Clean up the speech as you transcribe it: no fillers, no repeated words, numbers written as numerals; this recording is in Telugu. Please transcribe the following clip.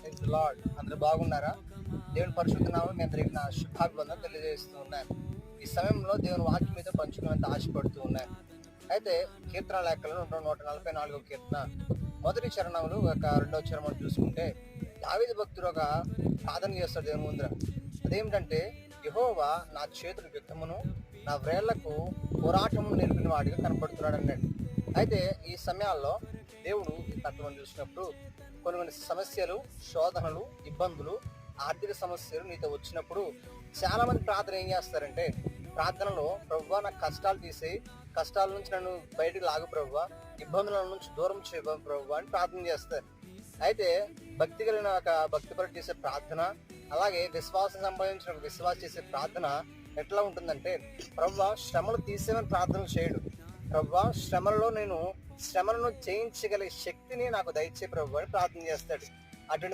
Praise the lord. అందరూ బాగున్నారా? దేవుని పరిశుద్ధ నామములో మీ అందరికి నా శుభాభివందనాలు తెలియజేస్తూ ఉన్నాను. ఈ సమయంలో దేవుని వాక్యం మీద పంచుకునేంత ఆశపడుతూ ఉన్నాను. అయితే కీర్తన లెక్కలు 144 కీర్తన మొదటి చరణంలో ఒక రెండవ చరణం చూసుకుంటే దావీదు భక్తుడు ఒక ప్రార్థన చేస్తాడు దేవుని ముందర. అదేమిటంటే, యెహోవా నా చేతులకు యుద్ధమును నా వ్రేళ్లకు పోరాటమును నేర్పిన వాడిగా కనపడుతున్నాడు అన్నాడు. అయితే ఈ సమయాల్లో దేవుడు ఈ తత్వం చూసినప్పుడు కొన్ని సమస్యలు, శోధనలు, ఇబ్బందులు, ఆర్థిక సమస్యలు నీతో వచ్చినప్పుడు చాలా మంది ప్రార్థన ఏం చేస్తారంటే, ప్రార్థనలో ప్రభువా నాకు కష్టాలు తీసేయి, కష్టాల నుంచి నన్ను బయటికి లాగు ప్రభువా, ఇబ్బందుల నుంచి దూరం చేయ ప్రభువా అని ప్రార్థన చేస్తారు. అయితే భక్తి కలిగిన ఒక భక్తిపరుడు చేసే ప్రార్థన, అలాగే విశ్వాసం సంపాదించిన ఒక విశ్వాసం చేసే ప్రార్థన ఎట్లా ఉంటుందంటే, ప్రభువా శ్రమలు తీసేమని ప్రార్థన చేయడు. ప్రభువా శ్రమలను జయించగలిగే శక్తిని నాకు దయచే ప్రభువా అని ప్రార్థన చేస్తాడు. అటువంటి